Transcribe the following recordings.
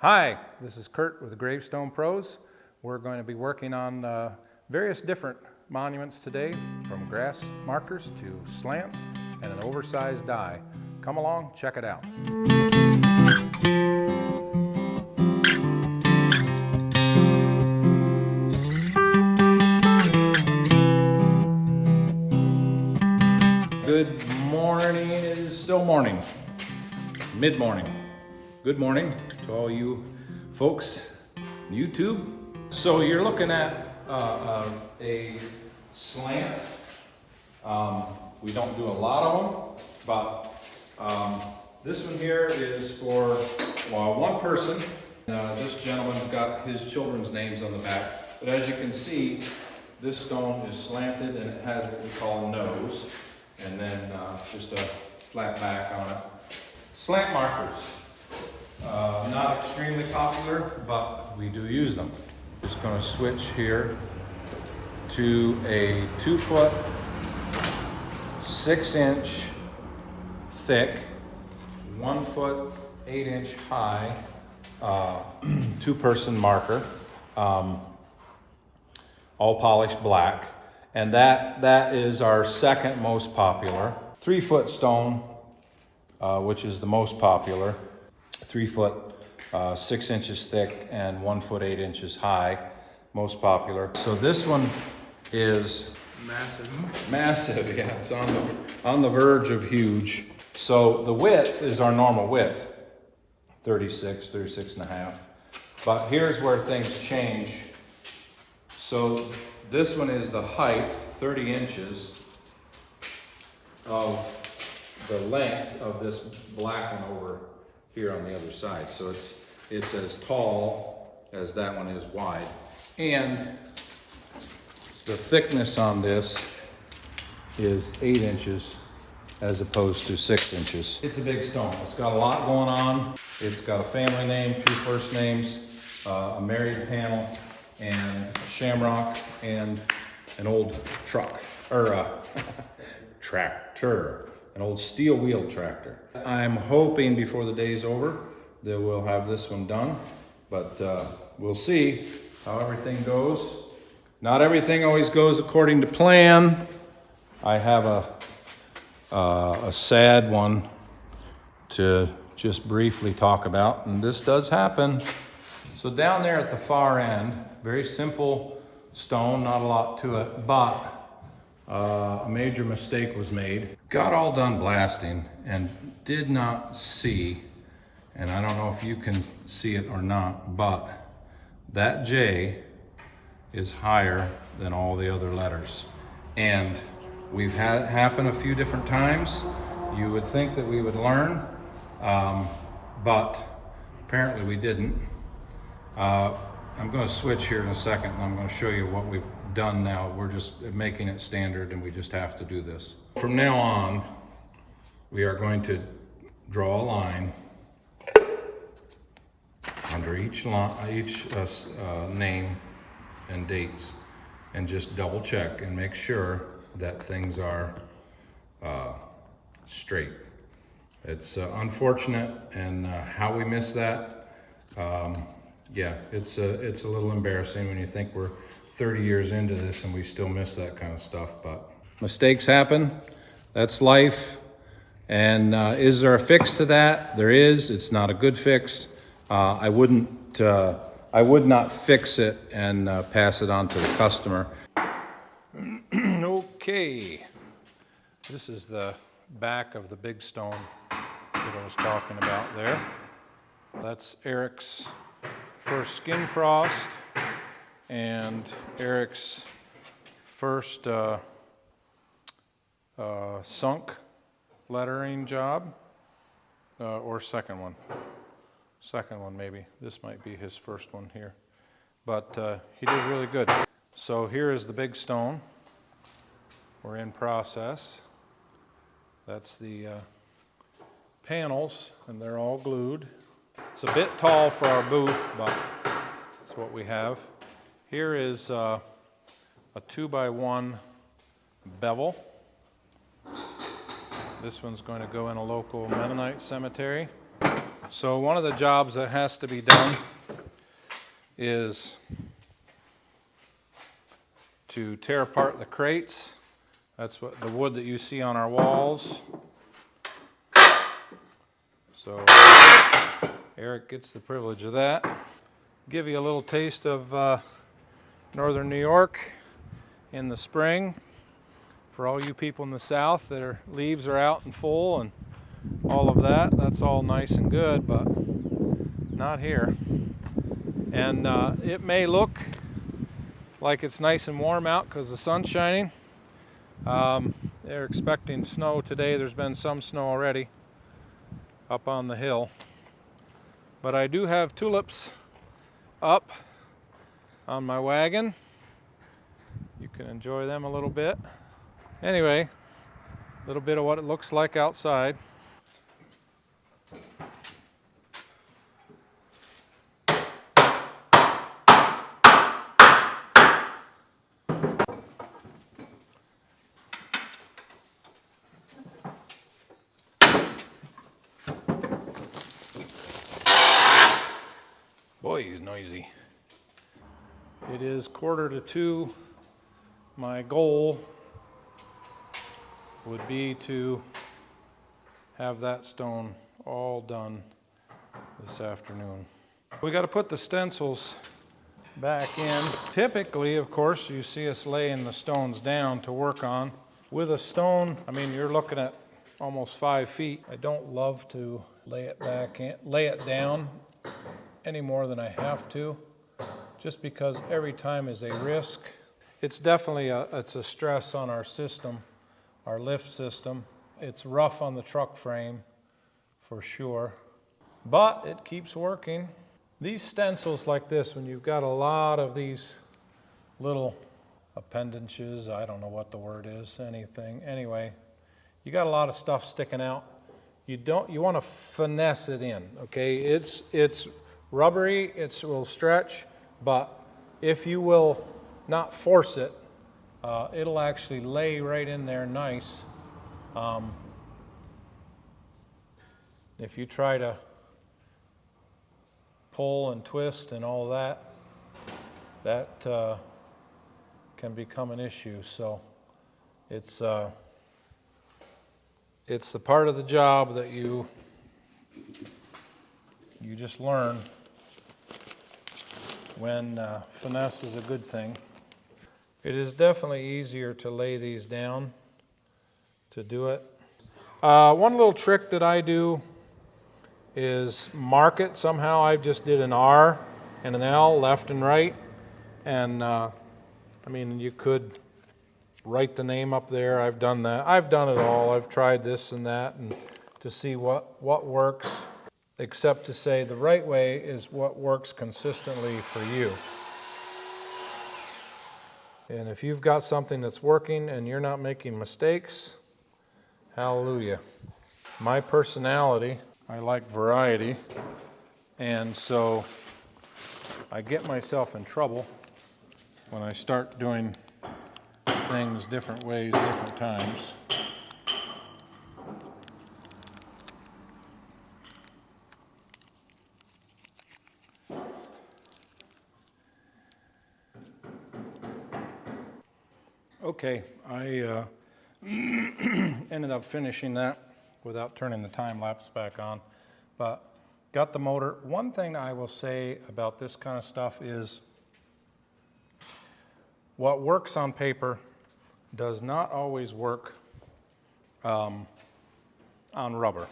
Hi, this is Curt with the Gravestone Pros. We're going to be working on various different monuments today, from grass markers to slants and an oversized die. Come along, check it out. Good morning. It is still morning, mid-morning. Good morning to all you folks on YouTube. So you're looking at a slant. We don't do a lot of them, but this one here is for one person. This gentleman's got his children's names on the back, but as you can see, this stone is slanted and it has what we call a nose, and then just a flat back on it. Slant markers. Not extremely popular, but we do use them. Just going to switch here to a 2 foot, 6 inch thick, 1 foot, 8 inch high, 2-person marker, all polished black. And that is our second most popular. 3 foot stone, which is the most popular. 3 foot, 6 inches thick, and 1 foot, 8 inches high, most popular. So this one is massive. Yeah, it's on the verge of huge. So the width is our normal width, 36 and a half. But here's where things change. So this one is the height, 30 inches, of the length of this black one over here on the other side. So it's as tall as that one is wide. And the thickness on this is 8 inches as opposed to 6 inches. It's a big stone. It's got a lot going on. It's got a family name, 2 first names, a married panel, and shamrock, and an old truck, or tractor. An old steel wheel tractor. I'm hoping before the day's over that we'll have this one done, but we'll see how everything goes. Not everything always goes according to plan. I have a sad one to just briefly talk about, and this does happen. So down there at the far end, very simple stone, not a lot to it, but a major mistake was made. Got all done blasting and did not see, and I don't know if you can see it or not, but that J is higher than all the other letters. And we've had it happen a few different times. You would think that we would learn, but apparently we didn't. I'm going to switch here in a second, and I'm going to show you what we've done now. We're just making it standard, and we just have to do this. From now on, we are going to draw a line under each name and dates, and just double check and make sure that things are straight. It's unfortunate, and how we miss that. Yeah, it's a little embarrassing when you think we're 30 years into this and we still miss that kind of stuff, but mistakes happen. That's life. And is there a fix to that? There is. It's not a good fix. I would not fix it and pass it on to the customer. Okay, this is the back of the big stone that I was talking about there. That's Eric's first skin frost and Eric's first sunk lettering job, or second one maybe. This might be his first one here, but he did really good. So here is the big stone. We're in process. That's the panels, and they're all glued. It's a bit tall for our booth, but that's what we have. Here is a 2x1 bevel. This one's going to go in a local Mennonite cemetery. So one of the jobs that has to be done is to tear apart the crates. That's what the wood that you see on our walls. So Eric gets the privilege of that. Give you a little taste of northern New York in the spring. For all you people in the south that are leaves are out and full and all of that, that's all nice and good, but not here. And it may look like it's nice and warm out because the sun's shining. They're expecting snow today. There's been some snow already up on the hill. But I do have tulips up on my wagon. You can enjoy them a little bit. Anyway, a little bit of what it looks like outside. Boy, he's noisy. It is 1:45. My goal would be to have that stone all done this afternoon. We got to put the stencils back in. Typically, of course, you see us laying the stones down to work on. With a stone, I mean, you're looking at almost 5 feet. I don't love to lay it down any more than I have to, just because every time is a risk. It's definitely it's a stress on our system, our lift system. It's rough on the truck frame for sure, but it keeps working. These stencils like this, when you've got a lot of these little appendages, I don't know what the word is, anything. Anyway, you got a lot of stuff sticking out. You want to finesse it in, okay? It's rubbery, it will stretch, but if you will not force it, it'll actually lay right in there nice. If you try to pull and twist and all that, that can become an issue. So it's the part of the job that you just learn when finesse is a good thing. It is definitely easier to lay these down to do it. One little trick that I do is mark it. Somehow I just did an R and an L left and right, and I mean, you could write the name up there. I've done that. I've done it all. I've tried this and that and to see what works, except to say the right way is what works consistently for you. And if you've got something that's working and you're not making mistakes, hallelujah. My personality, I like variety, and so I get myself in trouble when I start doing things different ways, different times. Okay, I ended up finishing that without turning the time lapse back on, but got the motor. One thing I will say about this kind of stuff is what works on paper does not always work on rubber.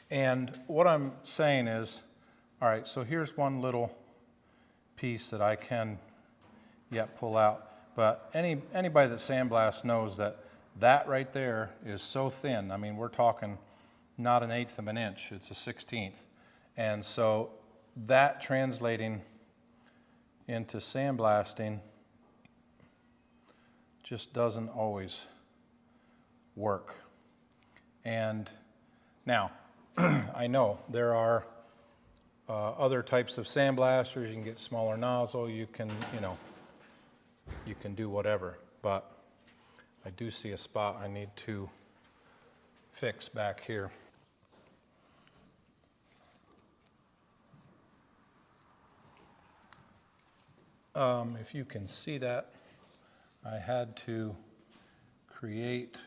And what I'm saying is, all right, so here's one little piece that I can yet pull out. But anybody that sandblasts knows that that right there is so thin. I mean, we're talking not 1/8 of an inch, it's a 1/16. And so that translating into sandblasting just doesn't always work. And now, I know there are other types of sandblasters. You can get smaller nozzle, you can do whatever, but I do see a spot I need to fix back here. if you can see that, I had to create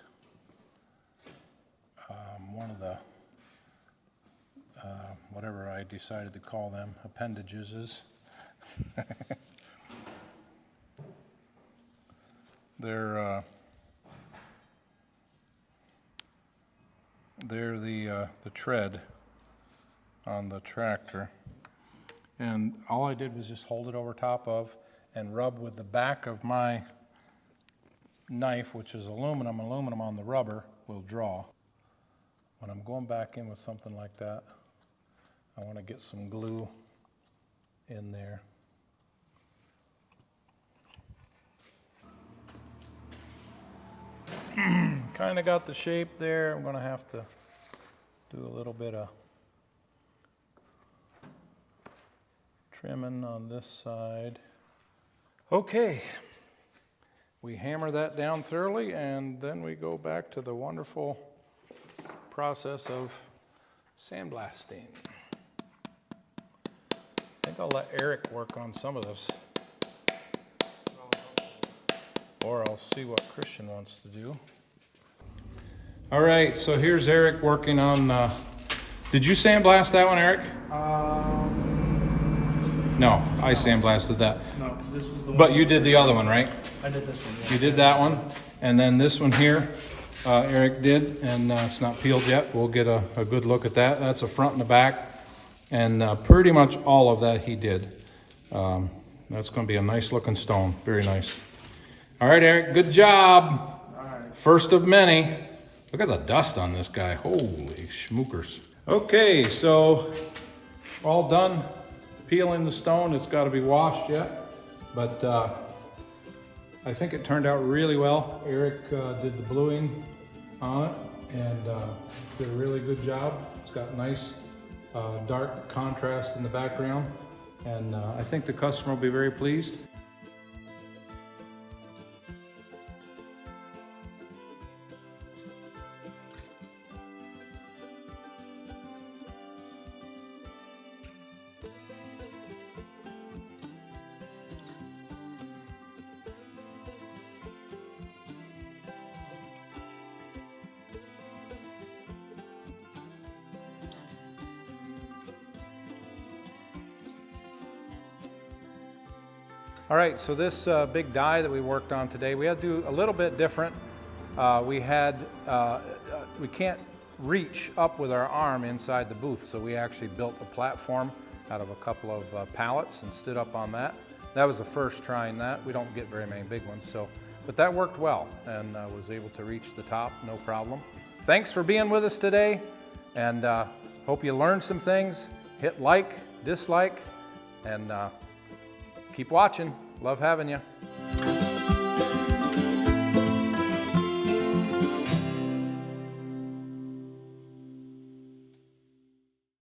one of the, whatever I decided to call them, appendages. They're the tread on the tractor. And all I did was just hold it over top of and rub with the back of my knife, which is aluminum. Aluminum on the rubber will draw. When I'm going back in with something like that, I want to get some glue in there. Kind of got the shape there. I'm going to have to do a little bit of trimming on this side. Okay, we hammer that down thoroughly, and then we go back to the wonderful process of sandblasting. I think I'll let Eric work on some of this, or I'll see what Christian wants to do. All right, so here's Eric working on, did you sandblast that one, Eric? No, I sandblasted that. No, because this was the one. But you did the other one, right? I did this one, yeah. You did that one, and then this one here, Eric did, and it's not peeled yet. We'll get a good look at that. That's a front and a back, and pretty much all of that he did. That's going to be a nice looking stone, very nice. All right, Eric, good job. All right. First of many. Look at the dust on this guy. Holy schmookers. Okay, so all done peeling the stone. It's got to be washed yet, but I think it turned out really well. Eric did the bluing on it and did a really good job. It's got nice dark contrast in the background, and I think the customer will be very pleased. All right, so this big die that we worked on today, we had to do a little bit different. We can't reach up with our arm inside the booth, so we actually built a platform out of a couple of pallets and stood up on that. That was the first trying that. We don't get very many big ones, but that worked well, and was able to reach the top, no problem. Thanks for being with us today, and hope you learned some things. Hit like, dislike, and keep watching. Love having you.